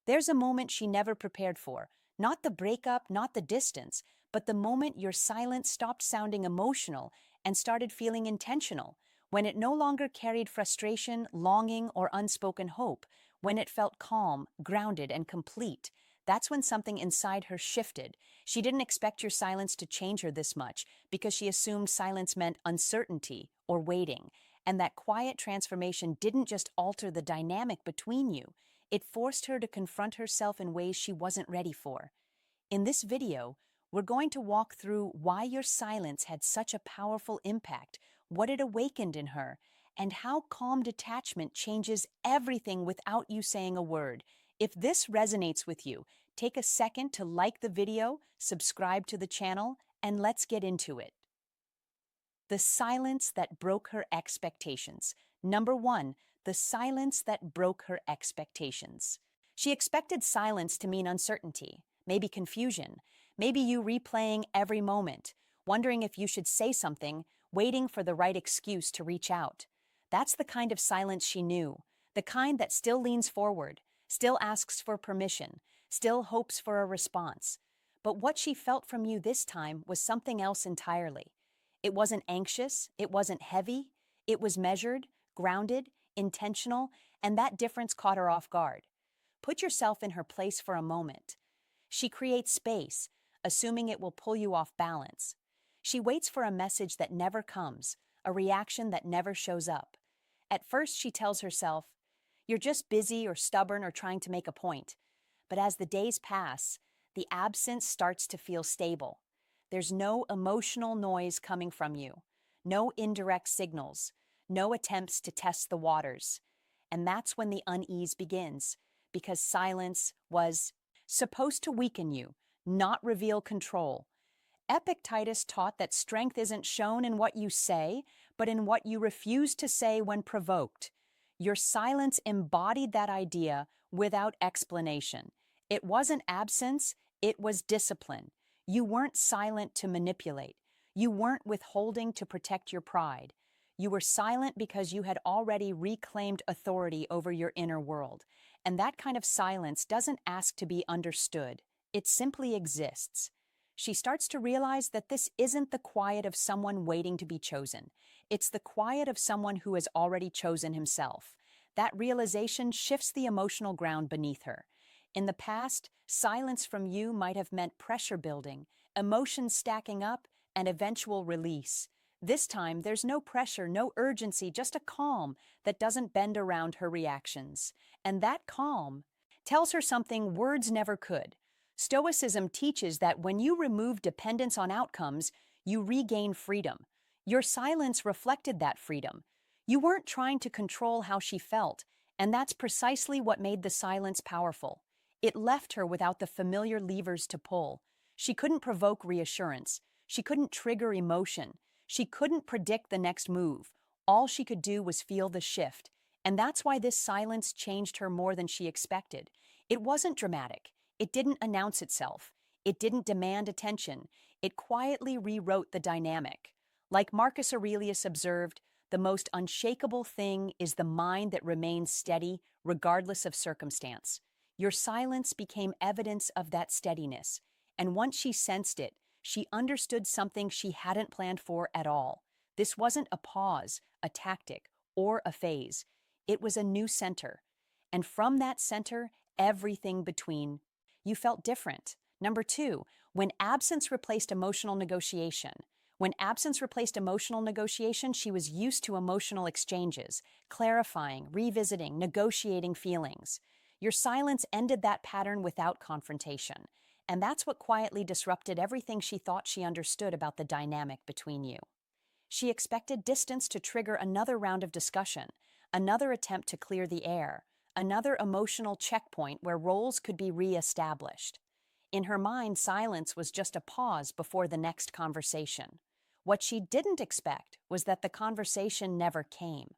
There's a moment she never prepared for. Not the breakup, not the distance, but the moment your silence stopped sounding emotional and started feeling intentional, when it no longer carried frustration, longing, or unspoken hope, when it felt calm, grounded, and complete. That's when something inside her shifted. She didn't expect your silence to change her this much because she assumed silence meant uncertainty or waiting. And that quiet transformation didn't just alter the dynamic between you, it forced her to confront herself in ways she wasn't ready for. In this video, we're going to walk through why your silence had such a powerful impact, what it awakened in her, and how calm detachment changes everything without you saying a word. If this resonates with you, take a second to like the video, subscribe to the channel, and let's get into it. The silence that broke her expectations. Number 1, the silence that broke her expectations. She expected silence to mean uncertainty, maybe confusion, maybe you replaying every moment, wondering if you should say something, waiting for the right excuse to reach out. That's the kind of silence she knew, the kind that still leans forward, still asks for permission, still hopes for a response. But what she felt from you this time was something else entirely. It wasn't anxious, it wasn't heavy, it was measured, grounded, intentional, and that difference caught her off guard. Put yourself in her place for a moment. She creates space, assuming it will pull you off balance. She waits for a message that never comes, a reaction that never shows up. At first, she tells herself, "You're just busy or stubborn or trying to make a point." But as the days pass, the absence starts to feel stable. There's no emotional noise coming from you, no indirect signals, no attempts to test the waters. And that's when the unease begins, because silence was supposed to weaken you, not reveal control. Epictetus taught that strength isn't shown in what you say, but in what you refuse to say when provoked. Your silence embodied that idea without explanation. It wasn't absence, it was discipline. You weren't silent to manipulate. You weren't withholding to protect your pride. You were silent because you had already reclaimed authority over your inner world. And that kind of silence doesn't ask to be understood. It simply exists. She starts to realize that this isn't the quiet of someone waiting to be chosen. It's the quiet of someone who has already chosen himself. That realization shifts the emotional ground beneath her. In the past, silence from you might have meant pressure building, emotions stacking up, and eventual release. This time, there's no pressure, no urgency, just a calm that doesn't bend around her reactions. And that calm tells her something words never could. Stoicism teaches that when you remove dependence on outcomes, you regain freedom. Your silence reflected that freedom. You weren't trying to control how she felt, and that's precisely what made the silence powerful. It left her without the familiar levers to pull. She couldn't provoke reassurance. She couldn't trigger emotion. She couldn't predict the next move. All she could do was feel the shift. And that's why this silence changed her more than she expected. It wasn't dramatic. It didn't announce itself. It didn't demand attention. It quietly rewrote the dynamic. Like Marcus Aurelius observed, the most unshakable thing is the mind that remains steady regardless of circumstance. Your silence became evidence of that steadiness, and once she sensed it, she understood something she hadn't planned for at all. This wasn't a pause, a tactic, or a phase. It was a new center. And from that center, everything between. You felt different. Number 2, when absence replaced emotional negotiation. When absence replaced emotional negotiation, she was used to emotional exchanges, clarifying, revisiting, negotiating feelings. Your silence ended that pattern without confrontation, and that's what quietly disrupted everything she thought she understood about the dynamic between you. She expected distance to trigger another round of discussion, another attempt to clear the air, another emotional checkpoint where roles could be re-established. In her mind, silence was just a pause before the next conversation. What she didn't expect was that the conversation never came.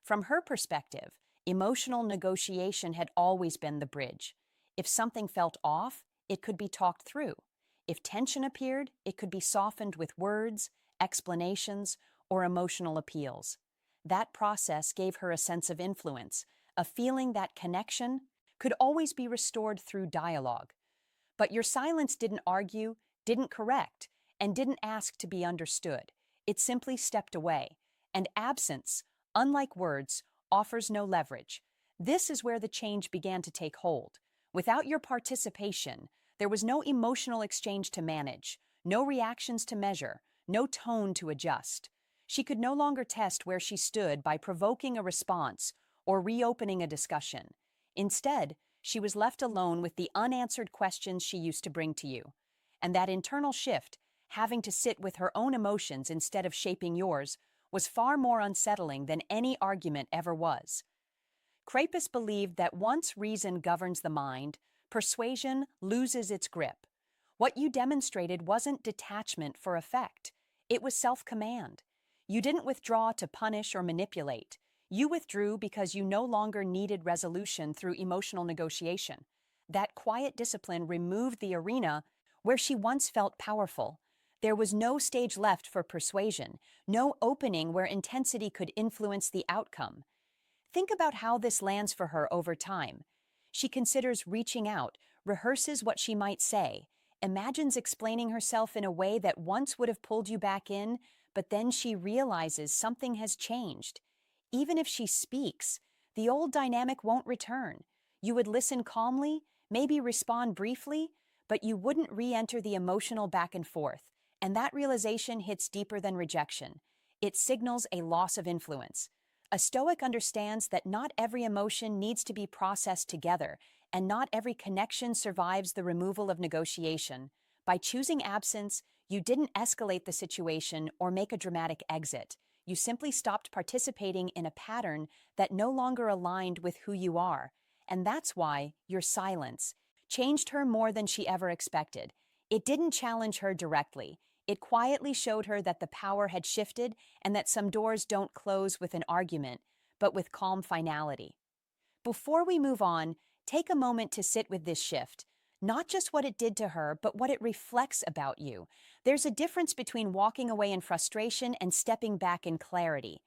From her perspective, emotional negotiation had always been the bridge. If something felt off, it could be talked through. If tension appeared, it could be softened with words, explanations, or emotional appeals. That process gave her a sense of influence, a feeling that connection could always be restored through dialogue. But your silence didn't argue, didn't correct, and didn't ask to be understood. It simply stepped away. And absence, unlike words, offers no leverage. This is where the change began to take hold. Without your participation, there was no emotional exchange to manage, no reactions to measure, no tone to adjust. She could no longer test where she stood by provoking a response or reopening a discussion. Instead, she was left alone with the unanswered questions she used to bring to you. And that internal shift, having to sit with her own emotions instead of shaping yours, was far more unsettling than any argument ever was. Crapus believed that once reason governs the mind, persuasion loses its grip. What you demonstrated wasn't detachment for effect, it was self-command. You didn't withdraw to punish or manipulate. You withdrew because you no longer needed resolution through emotional negotiation. That quiet discipline removed the arena where she once felt powerful. There was no stage left for persuasion, no opening where intensity could influence the outcome. Think about how this lands for her over time. She considers reaching out, rehearses what she might say, imagines explaining herself in a way that once would have pulled you back in, but then she realizes something has changed. Even if she speaks, the old dynamic won't return. You would listen calmly, maybe respond briefly, but you wouldn't re-enter the emotional back and forth. And that realization hits deeper than rejection. It signals a loss of influence. A Stoic understands that not every emotion needs to be processed together, and not every connection survives the removal of negotiation. By choosing absence, you didn't escalate the situation or make a dramatic exit. You simply stopped participating in a pattern that no longer aligned with who you are. And that's why your silence changed her more than she ever expected. It didn't challenge her directly. It quietly showed her that the power had shifted and that some doors don't close with an argument, but with calm finality. Before we move on, take a moment to sit with this shift. Not just what it did to her, but what it reflects about you. There's a difference between walking away in frustration and stepping back in clarity.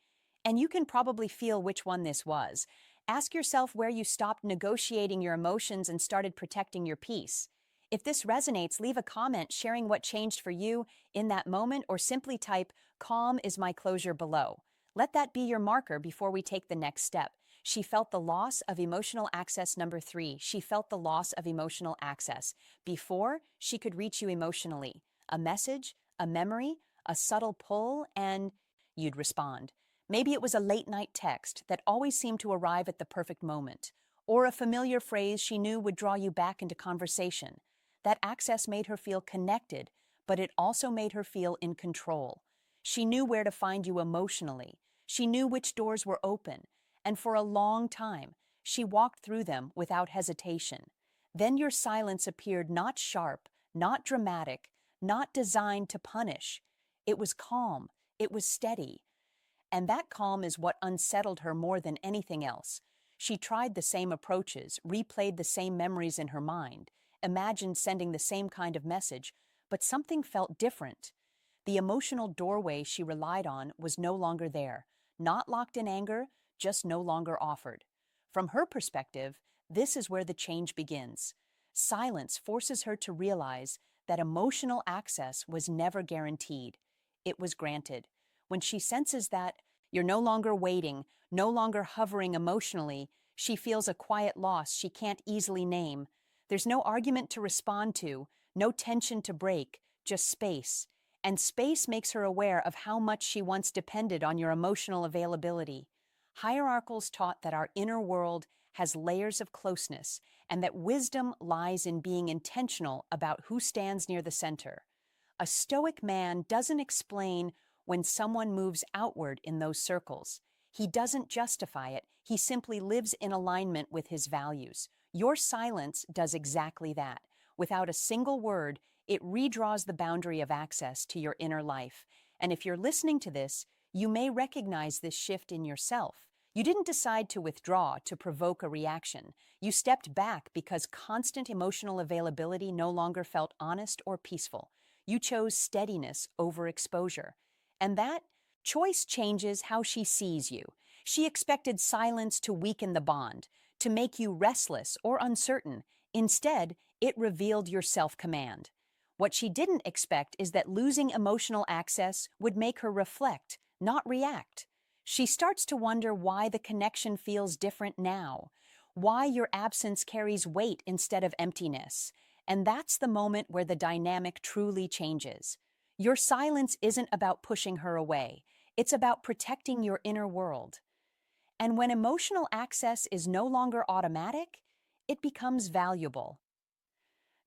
And you can probably feel which one this was. Ask yourself where you stopped negotiating your emotions and started protecting your peace. If this resonates, leave a comment sharing what changed for you in that moment, or simply type "calm is my closure" below. Let that be your marker before we take the next step. She felt the loss of emotional access. Number 3, she felt the loss of emotional access. Before, she could reach you emotionally. A message, a memory, a subtle pull, and you'd respond. Maybe it was a late-night text that always seemed to arrive at the perfect moment, or a familiar phrase she knew would draw you back into conversation. That access made her feel connected, but it also made her feel in control. She knew where to find you emotionally. She knew which doors were open, and for a long time, she walked through them without hesitation. Then your silence appeared not sharp, not dramatic, not designed to punish. It was calm, it was steady. And that calm is what unsettled her more than anything else. She tried the same approaches, replayed the same memories in her mind, imagined sending the same kind of message, but something felt different. The emotional doorway she relied on was no longer there, not locked in anger, just no longer offered. From her perspective, this is where the change begins. Silence forces her to realize that emotional access was never guaranteed. It was granted. When she senses that you're no longer waiting, no longer hovering emotionally, she feels a quiet loss she can't easily name. There's no argument to respond to, no tension to break, just space. And space makes her aware of how much she once depended on your emotional availability. Hierarchals taught that our inner world has layers of closeness, and that wisdom lies in being intentional about who stands near the center. A Stoic man doesn't explain when someone moves outward in those circles. He doesn't justify it, he simply lives in alignment with his values. Your silence does exactly that. Without a single word, it redraws the boundary of access to your inner life. And if you're listening to this, you may recognize this shift in yourself. You didn't decide to withdraw to provoke a reaction. You stepped back because constant emotional availability no longer felt honest or peaceful. You chose steadiness over exposure. And that choice changes how she sees you. She expected silence to weaken the bond. to make you restless or uncertain. Instead, it revealed your self-command. What she didn't expect is that losing emotional access would make her reflect, not react. She starts to wonder why the connection feels different now, why your absence carries weight instead of emptiness. And that's the moment where the dynamic truly changes. Your silence isn't about pushing her away. It's about protecting your inner world. And when emotional access is no longer automatic, it becomes valuable.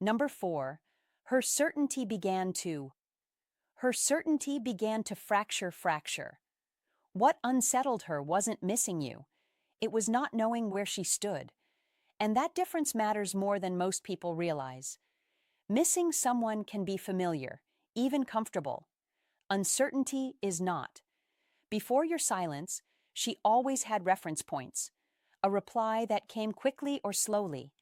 Number 4, her certainty began to. Her certainty began to fracture. What unsettled her wasn't missing you. It was not knowing where she stood. And that difference matters more than most people realize. Missing someone can be familiar, even comfortable. Uncertainty is not. Before your silence, she always had reference points. A reply that came quickly or slowly.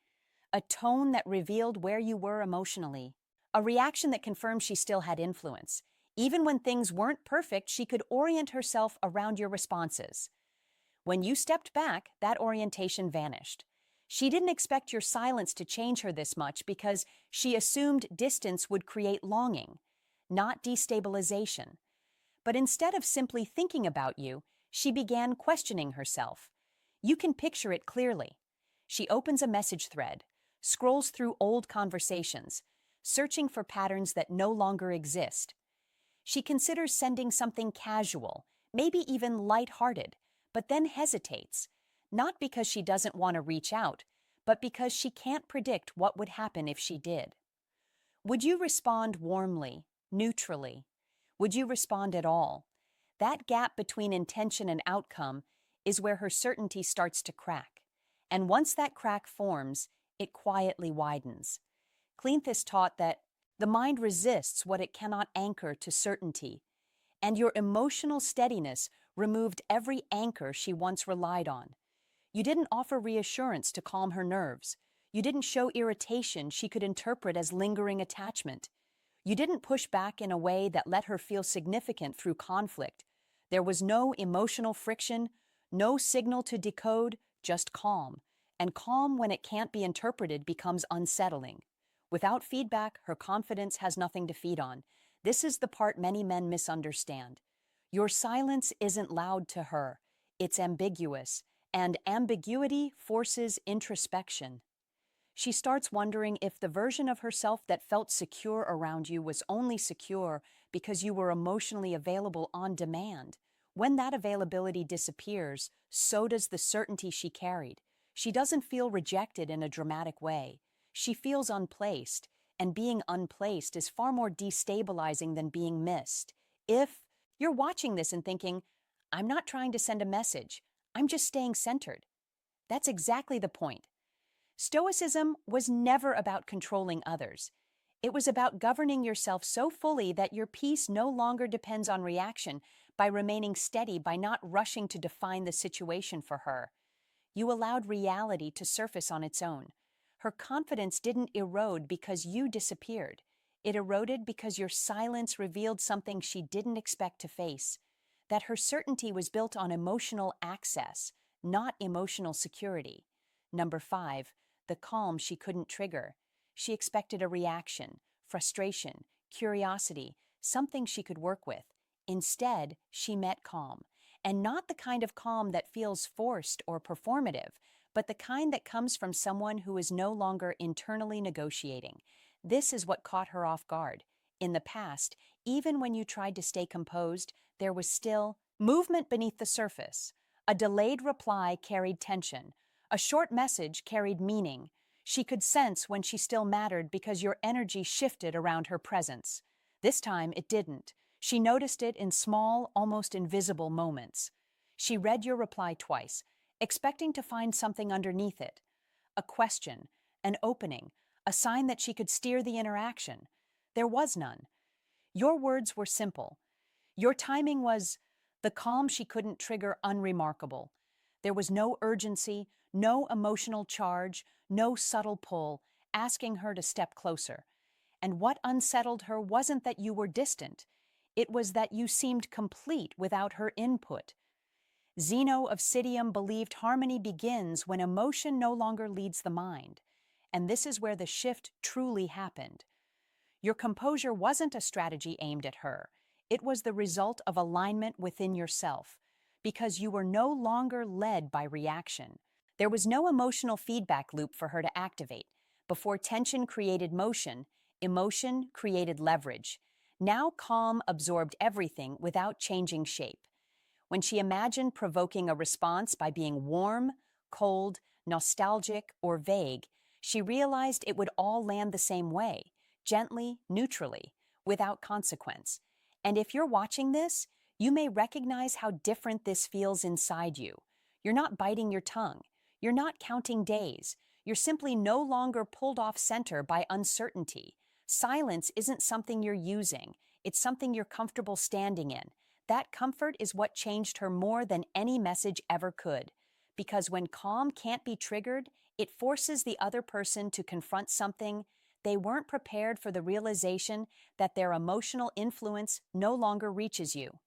A tone that revealed where you were emotionally. A reaction that confirmed she still had influence. Even when things weren't perfect, she could orient herself around your responses. When you stepped back, that orientation vanished. She didn't expect your silence to change her this much because she assumed distance would create longing, not destabilization. But instead of simply thinking about you, she began questioning herself. You can picture it clearly. She opens a message thread, scrolls through old conversations, searching for patterns that no longer exist. She considers sending something casual, maybe even lighthearted, but then hesitates, not because she doesn't want to reach out, but because she can't predict what would happen if she did. Would you respond warmly, neutrally? Would you respond at all? That gap between intention and outcome is where her certainty starts to crack. And once that crack forms, it quietly widens. Cleanthis taught that the mind resists what it cannot anchor to certainty, and your emotional steadiness removed every anchor she once relied on. You didn't offer reassurance to calm her nerves. You didn't show irritation she could interpret as lingering attachment. You didn't push back in a way that let her feel significant through conflict. There was no emotional friction, no signal to decode, just calm. And calm, when it can't be interpreted, becomes unsettling. Without feedback, her confidence has nothing to feed on. This is the part many men misunderstand. Your silence isn't loud to her. It's ambiguous, and ambiguity forces introspection. She starts wondering if the version of herself that felt secure around you was only secure because you were emotionally available on demand. When that availability disappears, so does the certainty she carried. She doesn't feel rejected in a dramatic way. She feels unplaced, and being unplaced is far more destabilizing than being missed. If you're watching this and thinking, I'm not trying to send a message, I'm just staying centered, that's exactly the point. Stoicism was never about controlling others. It was about governing yourself so fully that your peace no longer depends on reaction, by remaining steady, by not rushing to define the situation for her. You allowed reality to surface on its own. Her confidence didn't erode because you disappeared. It eroded because your silence revealed something she didn't expect to face, that her certainty was built on emotional access, not emotional security. Number 5, the calm she couldn't trigger. She expected a reaction, frustration, curiosity, something she could work with. Instead, she met calm, and not the kind of calm that feels forced or performative, but the kind that comes from someone who is no longer internally negotiating. This is what caught her off guard. In the past, even when you tried to stay composed, there was still movement beneath the surface. A delayed reply carried tension. A short message carried meaning. She could sense when she still mattered because your energy shifted around her presence. This time, it didn't. She noticed it in small, almost invisible moments. She read your reply twice, expecting to find something underneath it. A question, an opening, a sign that she could steer the interaction. There was none. Your words were simple. Your timing was the calm she couldn't trigger, unremarkable. There was no urgency, no emotional charge, no subtle pull, asking her to step closer. And what unsettled her wasn't that you were distant. It was that you seemed complete without her input. Zeno of Citium believed harmony begins when emotion no longer leads the mind. And this is where the shift truly happened. Your composure wasn't a strategy aimed at her. It was the result of alignment within yourself, because you were no longer led by reaction. There was no emotional feedback loop for her to activate. Before tension created motion, emotion created leverage. Now calm absorbed everything without changing shape. When she imagined provoking a response by being warm, cold, nostalgic, or vague, she realized it would all land the same way, gently, neutrally, without consequence. And if you're watching this, you may recognize how different this feels inside you. You're not biting your tongue. You're not counting days. You're simply no longer pulled off center by uncertainty. Silence isn't something you're using. It's something you're comfortable standing in. That comfort is what changed her more than any message ever could. Because when calm can't be triggered, it forces the other person to confront something they weren't prepared for, the realization that their emotional influence no longer reaches you.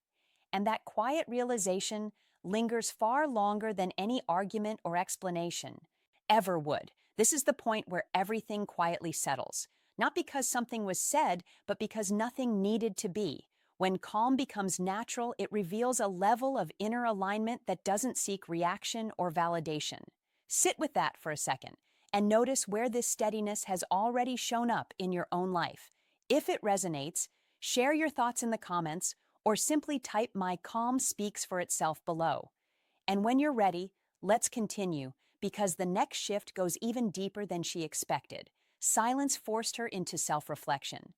And that quiet realization lingers far longer than any argument or explanation ever would. This is the point where everything quietly settles. Not because something was said, but because nothing needed to be. When calm becomes natural, it reveals a level of inner alignment that doesn't seek reaction or validation. Sit with that for a second and notice where this steadiness has already shown up in your own life. If it resonates, share your thoughts in the comments or simply type "My calm speaks for itself" below. And when you're ready, let's continue, because the next shift goes even deeper than she expected. Silence forced her into self-reflection.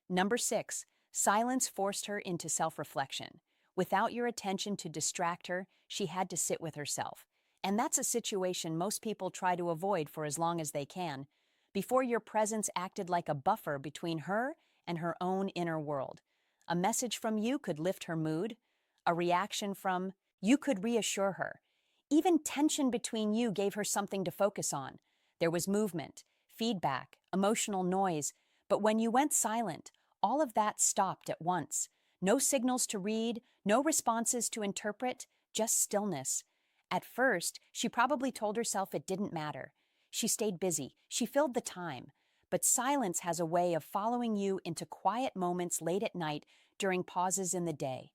Number 6. Silence forced her into self-reflection. Without your attention to distract her, she had to sit with herself. And that's a situation most people try to avoid for as long as they can. Before, your presence acted like a buffer between her and her own inner world. A message from you could lift her mood. A reaction from you could reassure her. Even tension between you gave her something to focus on. There was movement, feedback, emotional noise. But when you went silent, all of that stopped at once. No signals to read, no responses to interpret, just stillness. At first, she probably told herself it didn't matter. She stayed busy. She filled the time. But silence has a way of following you into quiet moments late at night, during pauses in the day.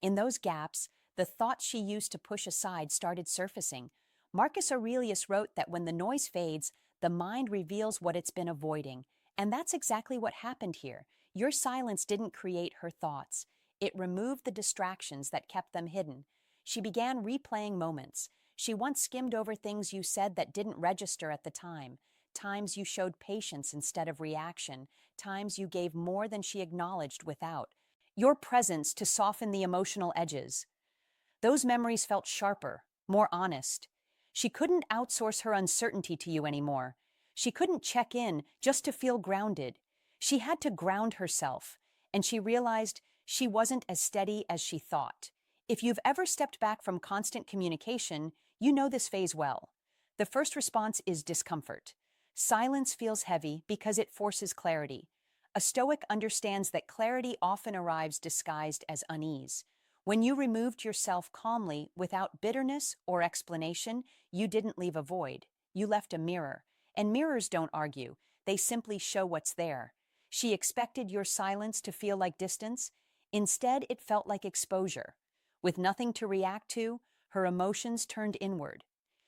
In those gaps, the thoughts she used to push aside started surfacing. Marcus Aurelius wrote that when the noise fades, the mind reveals what it's been avoiding. And that's exactly what happened here. Your silence didn't create her thoughts. It removed the distractions that kept them hidden. She began replaying moments. She once skimmed over things you said that didn't register at the time. Times you showed patience instead of reaction. Times you gave more than she acknowledged without your presence to soften the emotional edges. Those memories felt sharper, more honest. She couldn't outsource her uncertainty to you anymore. She couldn't check in just to feel grounded. She had to ground herself, and she realized she wasn't as steady as she thought. If you've ever stepped back from constant communication, you know this phase well. The first response is discomfort. Silence feels heavy because it forces clarity. A Stoic understands that clarity often arrives disguised as unease. When you removed yourself calmly, without bitterness or explanation, you didn't leave a void. You left a mirror. And mirrors don't argue. They simply show what's there. She expected your silence to feel like distance. Instead, it felt like exposure. With nothing to react to, her emotions turned inward.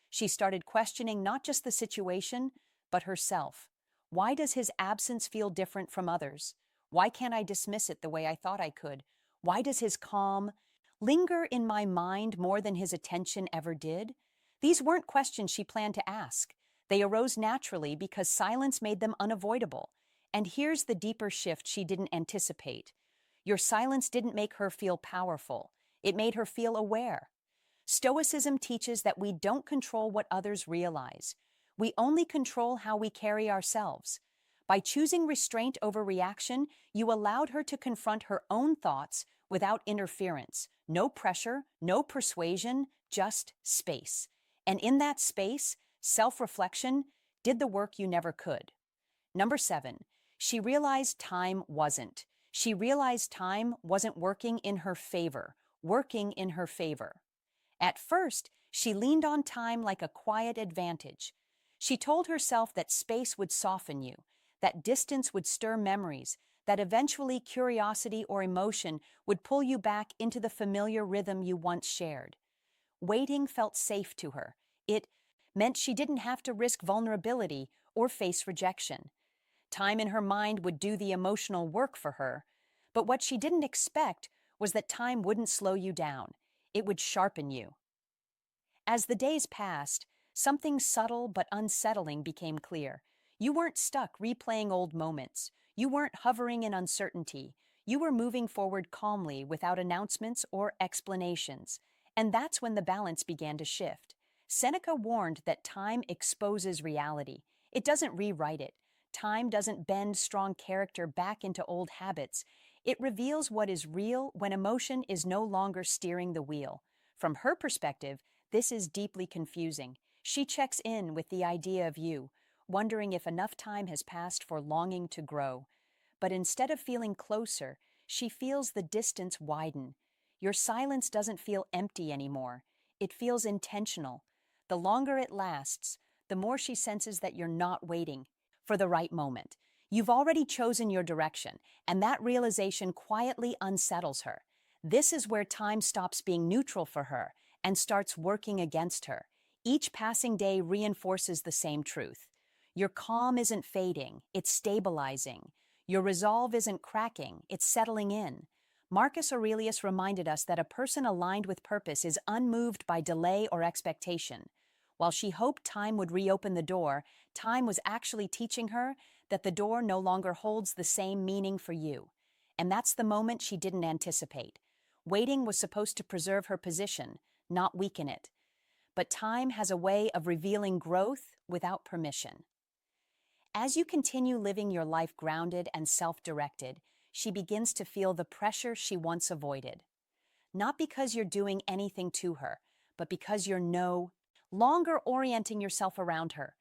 She started questioning not just the situation, but herself. Why does his absence feel different from others? Why can't I dismiss it the way I thought I could? Why does his calm linger in my mind more than his attention ever did? These weren't questions she planned to ask. They arose naturally because silence made them unavoidable. And here's the deeper shift she didn't anticipate. Your silence didn't make her feel powerful. It made her feel aware. Stoicism teaches that we don't control what others realize. We only control how we carry ourselves. By choosing restraint over reaction, you allowed her to confront her own thoughts without interference. No pressure, no persuasion, just space. And in that space, self-reflection did the work you never could. Number 7, she realized time wasn't. She realized time wasn't working in her favor, working in her favor. At first, she leaned on time like a quiet advantage. She told herself that space would soften you, that distance would stir memories, that eventually curiosity or emotion would pull you back into the familiar rhythm you once shared. Waiting felt safe to her. It meant she didn't have to risk vulnerability or face rejection. Time in her mind would do the emotional work for her. But what she didn't expect was that time wouldn't slow you down. It would sharpen you. As the days passed, something subtle but unsettling became clear. You weren't stuck replaying old moments. You weren't hovering in uncertainty. You were moving forward calmly without announcements or explanations. And that's when the balance began to shift. Seneca warned that time exposes reality. It doesn't rewrite it. Time doesn't bend strong character back into old habits. It reveals what is real when emotion is no longer steering the wheel. From her perspective, this is deeply confusing. She checks in with the idea of you, wondering if enough time has passed for longing to grow. But instead of feeling closer, she feels the distance widen. Your silence doesn't feel empty anymore. It feels intentional. The longer it lasts, the more she senses that you're not waiting for the right moment. You've already chosen your direction, and that realization quietly unsettles her. This is where time stops being neutral for her and starts working against her. Each passing day reinforces the same truth. Your calm isn't fading, it's stabilizing. Your resolve isn't cracking, it's settling in. Marcus Aurelius reminded us that a person aligned with purpose is unmoved by delay or expectation. While she hoped time would reopen the door, time was actually teaching her that the door no longer holds the same meaning for you. And that's the moment she didn't anticipate. Waiting was supposed to preserve her position, not weaken it. But time has a way of revealing growth without permission. As you continue living your life grounded and self-directed, she begins to feel the pressure she once avoided. Not because you're doing anything to her, but because you're no longer orienting yourself around her.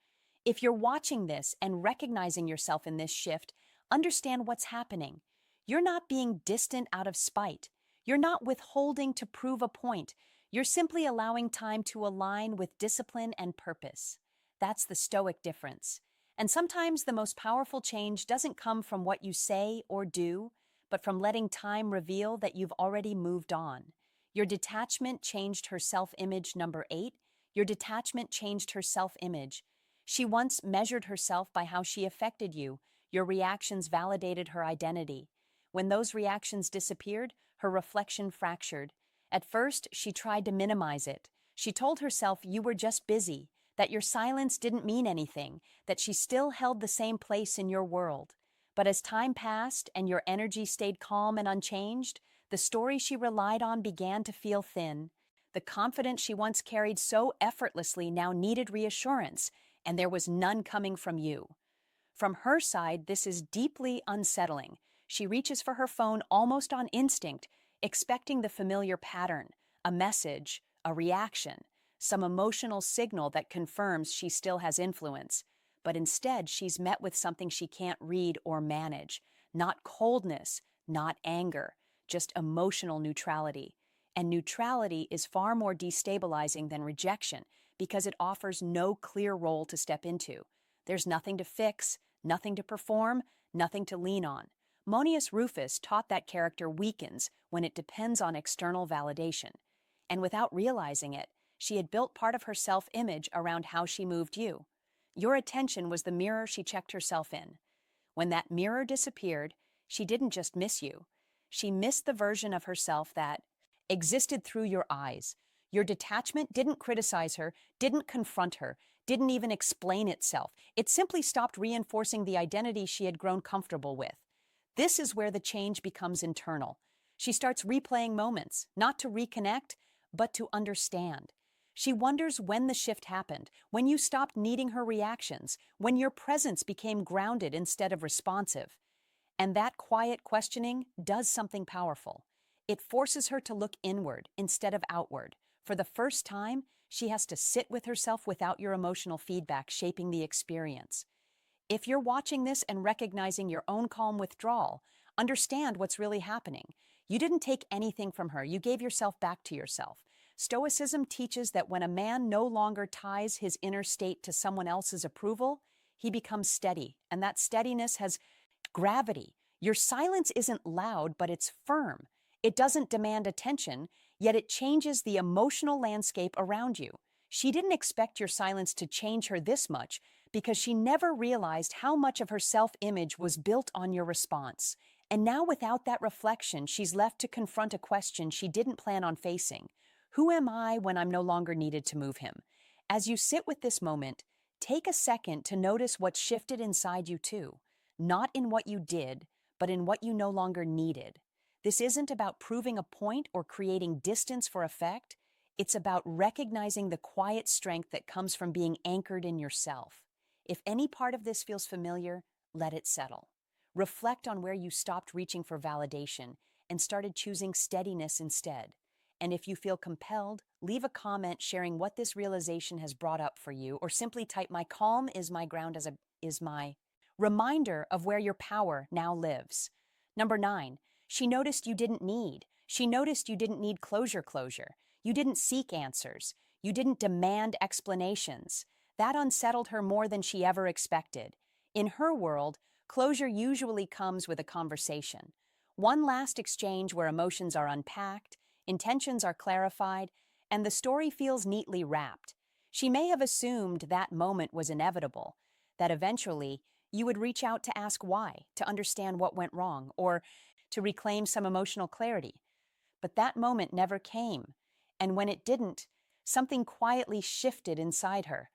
If you're watching this and recognizing yourself in this shift, understand what's happening. You're not being distant out of spite. You're not withholding to prove a point. You're simply allowing time to align with discipline and purpose. That's the Stoic difference. And sometimes the most powerful change doesn't come from what you say or do, but from letting time reveal that you've already moved on. Your detachment changed her self-image. Number 8. Your detachment changed her self-image. She once measured herself by how she affected you. Your reactions validated her identity. When those reactions disappeared, her reflection fractured. At first, she tried to minimize it. She told herself you were just busy, that your silence didn't mean anything, that she still held the same place in your world. But as time passed and your energy stayed calm and unchanged, the story she relied on began to feel thin. The confidence she once carried so effortlessly now needed reassurance, and there was none coming from you. From her side, this is deeply unsettling. She reaches for her phone almost on instinct, expecting the familiar pattern, a message, a reaction, some emotional signal that confirms she still has influence. But instead, she's met with something she can't read or manage. Not coldness, not anger, just emotional neutrality. And neutrality is far more destabilizing than rejection because it offers no clear role to step into. There's nothing to fix, nothing to perform, nothing to lean on. Monius Rufus taught that character weakens when it depends on external validation. And without realizing it, she had built part of her self-image around how she moved you. Your attention was the mirror she checked herself in. When that mirror disappeared, she didn't just miss you. She missed the version of herself that existed through your eyes. Your detachment didn't criticize her, didn't confront her, didn't even explain itself. It simply stopped reinforcing the identity she had grown comfortable with. This is where the change becomes internal. She starts replaying moments, not to reconnect, but to understand. She wonders when the shift happened, when you stopped needing her reactions, when your presence became grounded instead of responsive. And that quiet questioning does something powerful. It forces her to look inward instead of outward. For the first time, she has to sit with herself without your emotional feedback shaping the experience. If you're watching this and recognizing your own calm withdrawal, understand what's really happening. You didn't take anything from her. You gave yourself back to yourself. Stoicism teaches that when a man no longer ties his inner state to someone else's approval, he becomes steady, and that steadiness has gravity. Your silence isn't loud, but it's firm. It doesn't demand attention, yet it changes the emotional landscape around you. She didn't expect your silence to change her this much because she never realized how much of her self-image was built on your response. And now, without that reflection, she's left to confront a question she didn't plan on facing. Who am I when I'm no longer needed to move him? As you sit with this moment, take a second to notice what's shifted inside you too. Not in what you did, but in what you no longer needed. This isn't about proving a point or creating distance for effect. It's about recognizing the quiet strength that comes from being anchored in yourself. If any part of this feels familiar, let it settle. Reflect on where you stopped reaching for validation and started choosing steadiness instead. And if you feel compelled, leave a comment sharing what this realization has brought up for you, or simply type "My calm is my ground is my reminder of where your power now lives." Number 9, she noticed you didn't need. She noticed you didn't need closure. You didn't seek answers. You didn't demand explanations. That unsettled her more than she ever expected. In her world, closure usually comes with a conversation. One last exchange where emotions are unpacked, intentions are clarified, and the story feels neatly wrapped. She may have assumed that moment was inevitable, that eventually you would reach out to ask why, to understand what went wrong, or to reclaim some emotional clarity. But that moment never came, and when it didn't, something quietly shifted inside her.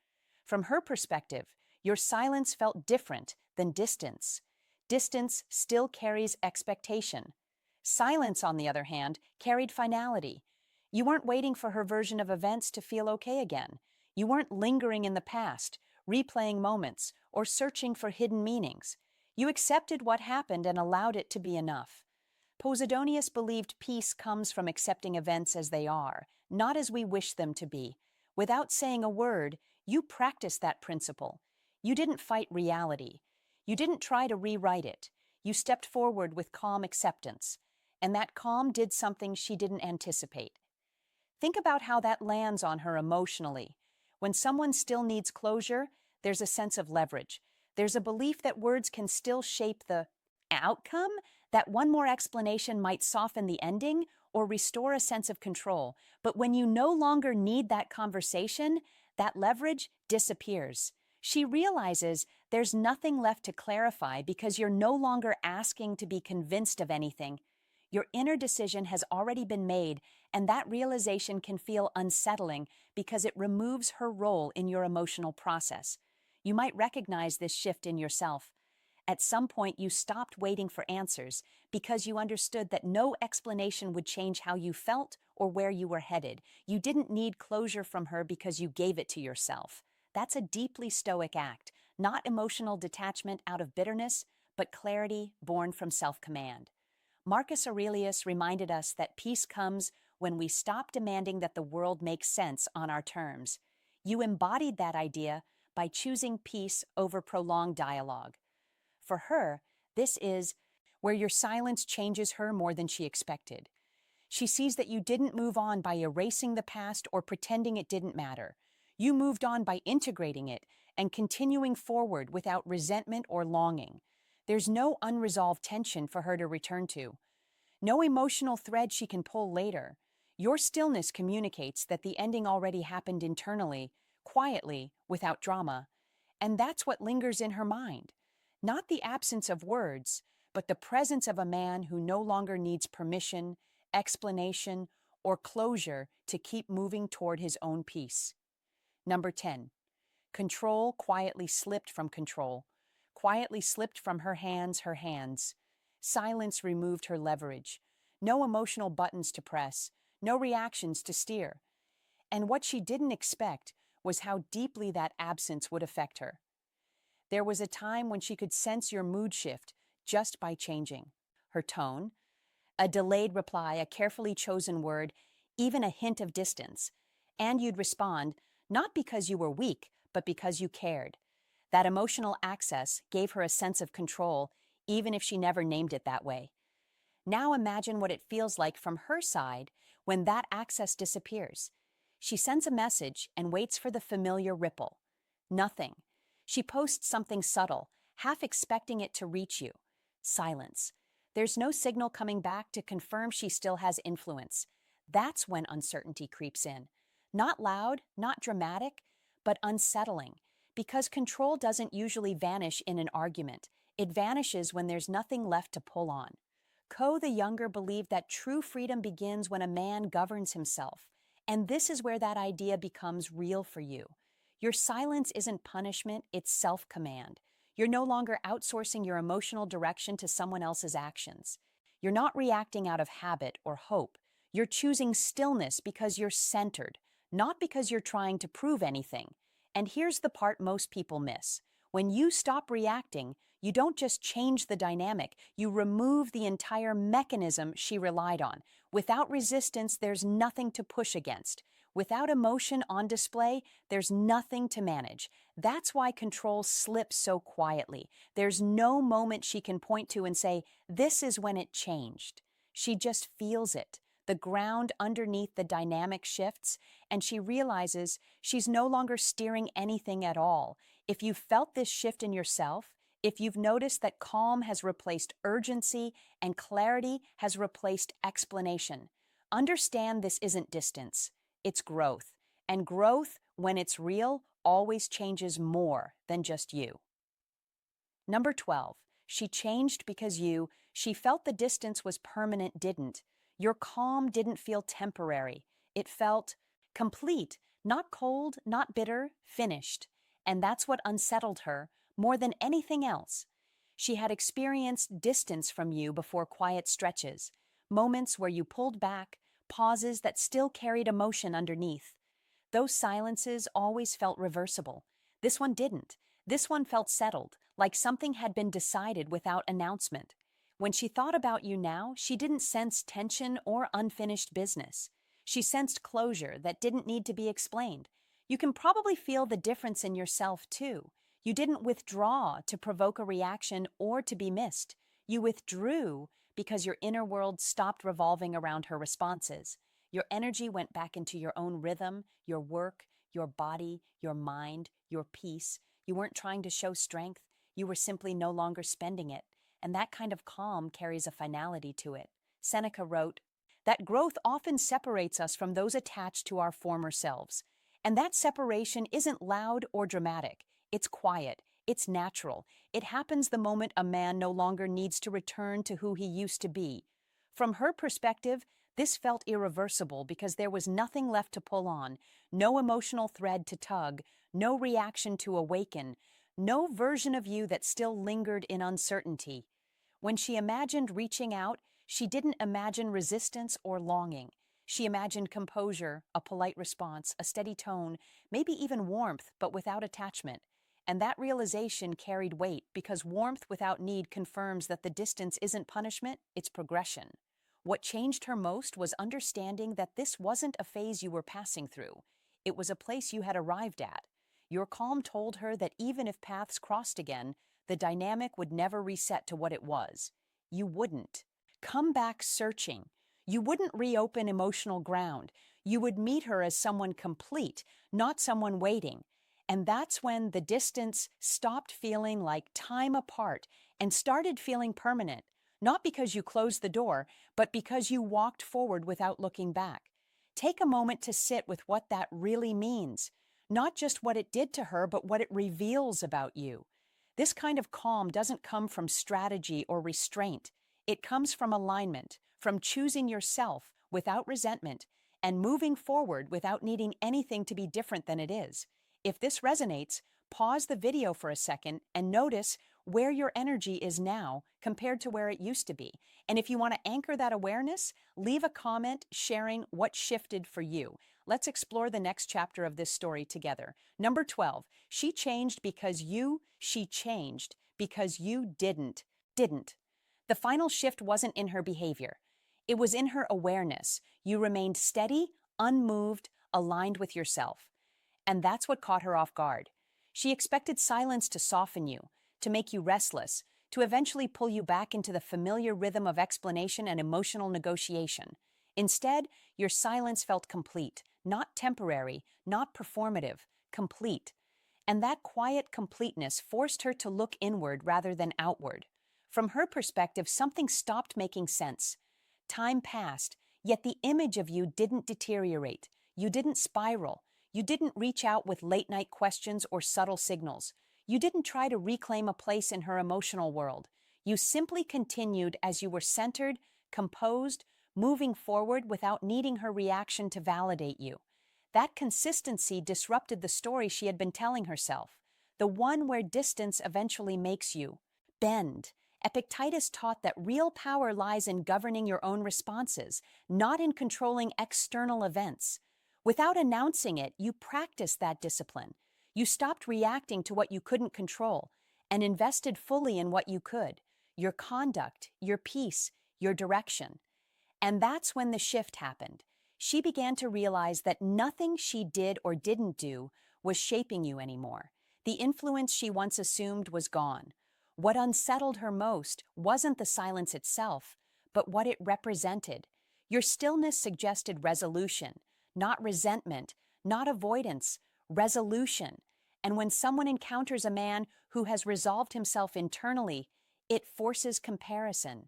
From her perspective, your silence felt different than distance. Distance still carries expectation. Silence, on the other hand, carried finality. You weren't waiting for her version of events to feel okay again. You weren't lingering in the past, replaying moments, or searching for hidden meanings. You accepted what happened and allowed it to be enough. Posidonius believed peace comes from accepting events as they are, not as we wish them to be. Without saying a word, you practiced that principle. You didn't fight reality. You didn't try to rewrite it. You stepped forward with calm acceptance. And that calm did something she didn't anticipate. Think about how that lands on her emotionally. When someone still needs closure, there's a sense of leverage. There's a belief that words can still shape the outcome, that one more explanation might soften the ending or restore a sense of control. But when you no longer need that conversation, that leverage disappears. She realizes there's nothing left to clarify because you're no longer asking to be convinced of anything. Your inner decision has already been made, and that realization can feel unsettling because it removes her role in your emotional process. You might recognize this shift in yourself. At some point, you stopped waiting for answers because you understood that no explanation would change how you felt or where you were headed. You didn't need closure from her because you gave it to yourself. That's a deeply stoic act, not emotional detachment out of bitterness, but clarity born from self-command. Marcus Aurelius reminded us that peace comes when we stop demanding that the world make sense on our terms. You embodied that idea by choosing peace over prolonged dialogue. For her, this is where your silence changes her more than she expected. She sees that you didn't move on by erasing the past or pretending it didn't matter. You moved on by integrating it and continuing forward without resentment or longing. There's no unresolved tension for her to return to, no emotional thread she can pull later. Your stillness communicates that the ending already happened internally, quietly, without drama. And that's what lingers in her mind. Not the absence of words, but the presence of a man who no longer needs permission, explanation, or closure to keep moving toward his own peace. Number 10. Control quietly slipped from control. Quietly slipped from her hands. Silence removed her leverage. No emotional buttons to press, no reactions to steer. And what she didn't expect was how deeply that absence would affect her. There was a time when she could sense your mood shift just by changing. Her tone, a delayed reply, a carefully chosen word, even a hint of distance. And you'd respond, not because you were weak, but because you cared. That emotional access gave her a sense of control, even if she never named it that way. Now imagine what it feels like from her side when that access disappears. She sends a message and waits for the familiar ripple. Nothing. She posts something subtle, half expecting it to reach you. Silence. There's no signal coming back to confirm she still has influence. That's when uncertainty creeps in. Not loud, not dramatic, but unsettling. Because control doesn't usually vanish in an argument. It vanishes when there's nothing left to pull on. Ko the Younger believed that true freedom begins when a man governs himself. And this is where that idea becomes real for you. Your silence isn't punishment, it's self-command. You're no longer outsourcing your emotional direction to someone else's actions. You're not reacting out of habit or hope. You're choosing stillness because you're centered, not because you're trying to prove anything. And here's the part most people miss. When you stop reacting, you don't just change the dynamic, you remove the entire mechanism she relied on. Without resistance, there's nothing to push against. Without emotion on display, there's nothing to manage. That's why control slips so quietly. There's no moment she can point to and say, "This is when it changed." She just feels it. The ground underneath the dynamic shifts, and she realizes she's no longer steering anything at all. If you've felt this shift in yourself, if you've noticed that calm has replaced urgency and clarity has replaced explanation, understand this isn't distance, it's growth. And growth, when it's real, always changes more than just you. Number 12, she changed because she felt the distance was permanent, didn't. Your calm didn't feel temporary. It felt complete, not cold, not bitter, finished. And that's what unsettled her more than anything else. She had experienced distance from you before, quiet stretches, moments where you pulled back, pauses that still carried emotion underneath. Those silences always felt reversible. This one didn't. This one felt settled, like something had been decided without announcement. When she thought about you now, she didn't sense tension or unfinished business. She sensed closure that didn't need to be explained. You can probably feel the difference in yourself, too. You didn't withdraw to provoke a reaction or to be missed. You withdrew because your inner world stopped revolving around her responses. Your energy went back into your own rhythm, your work, your body, your mind, your peace. You weren't trying to show strength. You were simply no longer spending it. And that kind of calm carries a finality to it. Seneca wrote, that growth often separates us from those attached to our former selves. And that separation isn't loud or dramatic. It's quiet. It's natural. It happens the moment a man no longer needs to return to who he used to be. From her perspective, this felt irreversible because there was nothing left to pull on, no emotional thread to tug, no reaction to awaken, no version of you that still lingered in uncertainty. When she imagined reaching out, she didn't imagine resistance or longing. She imagined composure, a polite response, a steady tone, maybe even warmth, but without attachment. And that realization carried weight because warmth without need confirms that the distance isn't punishment, it's progression. What changed her most was understanding that this wasn't a phase you were passing through. It was a place you had arrived at. Your calm told her that even if paths crossed again, the dynamic would never reset to what it was. You wouldn't come back searching. You wouldn't reopen emotional ground. You would meet her as someone complete, not someone waiting. And that's when the distance stopped feeling like time apart and started feeling permanent, not because you closed the door, but because you walked forward without looking back. Take a moment to sit with what that really means, not just what it did to her, but what it reveals about you. This kind of calm doesn't come from strategy or restraint. It comes from alignment, from choosing yourself without resentment and moving forward without needing anything to be different than it is. If this resonates, pause the video for a second and notice where your energy is now compared to where it used to be. And if you want to anchor that awareness, leave a comment sharing what shifted for you. Let's explore the next chapter of this story together. Number 12, she changed because she changed because you didn't. The final shift wasn't in her behavior. It was in her awareness. You remained steady, unmoved, aligned with yourself. And that's what caught her off guard. She expected silence to soften you, to make you restless, to eventually pull you back into the familiar rhythm of explanation and emotional negotiation. Instead, your silence felt complete, not temporary, not performative, complete. And that quiet completeness forced her to look inward rather than outward. From her perspective, something stopped making sense. Time passed, yet the image of you didn't deteriorate. You didn't spiral. You didn't reach out with late-night questions or subtle signals. You didn't try to reclaim a place in her emotional world. You simply continued as you were centered, composed, moving forward without needing her reaction to validate you. That consistency disrupted the story she had been telling herself, the one where distance eventually makes you bend. Epictetus taught that real power lies in governing your own responses, not in controlling external events. Without announcing it, you practiced that discipline. You stopped reacting to what you couldn't control and invested fully in what you could, your conduct, your peace, your direction. And that's when the shift happened. She began to realize that nothing she did or didn't do was shaping you anymore. The influence she once assumed was gone. What unsettled her most wasn't the silence itself, but what it represented. Your stillness suggested resolution, not resentment, not avoidance, resolution. And when someone encounters a man who has resolved himself internally, it forces comparison.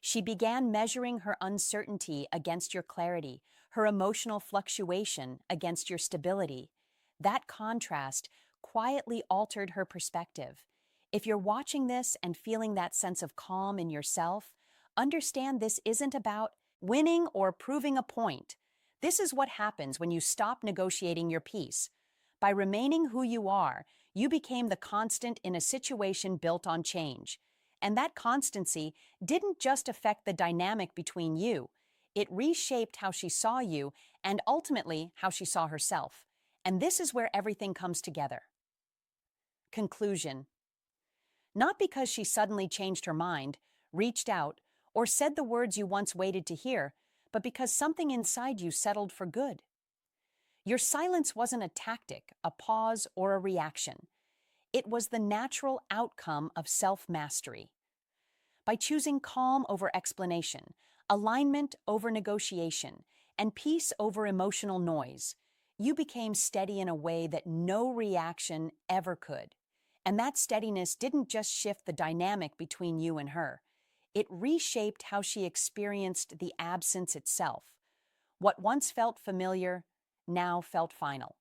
She began measuring her uncertainty against your clarity, her emotional fluctuation against your stability. That contrast quietly altered her perspective. If you're watching this and feeling that sense of calm in yourself, understand this isn't about winning or proving a point. This is what happens when you stop negotiating your peace. By remaining who you are, you became the constant in a situation built on change. And that constancy didn't just affect the dynamic between you, it reshaped how she saw you and ultimately how she saw herself. And this is where everything comes together. Conclusion. Not because she suddenly changed her mind, reached out, or said the words you once waited to hear, but because something inside you settled for good. Your silence wasn't a tactic, a pause, or a reaction. It was the natural outcome of self-mastery. By choosing calm over explanation, alignment over negotiation, and peace over emotional noise, you became steady in a way that no reaction ever could. And that steadiness didn't just shift the dynamic between you and her. It reshaped how she experienced the absence itself. What once felt familiar now felt final.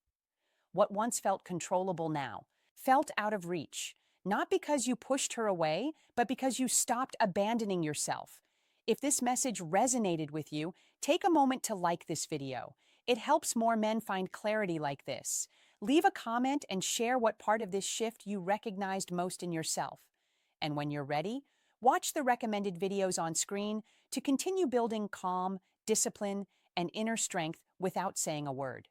What once felt controllable now felt out of reach, not because you pushed her away, but because you stopped abandoning yourself. If this message resonated with you, take a moment to like this video. It helps more men find clarity like this. Leave a comment and share what part of this shift you recognized most in yourself. And when you're ready, watch the recommended videos on screen to continue building calm, discipline, and inner strength without saying a word.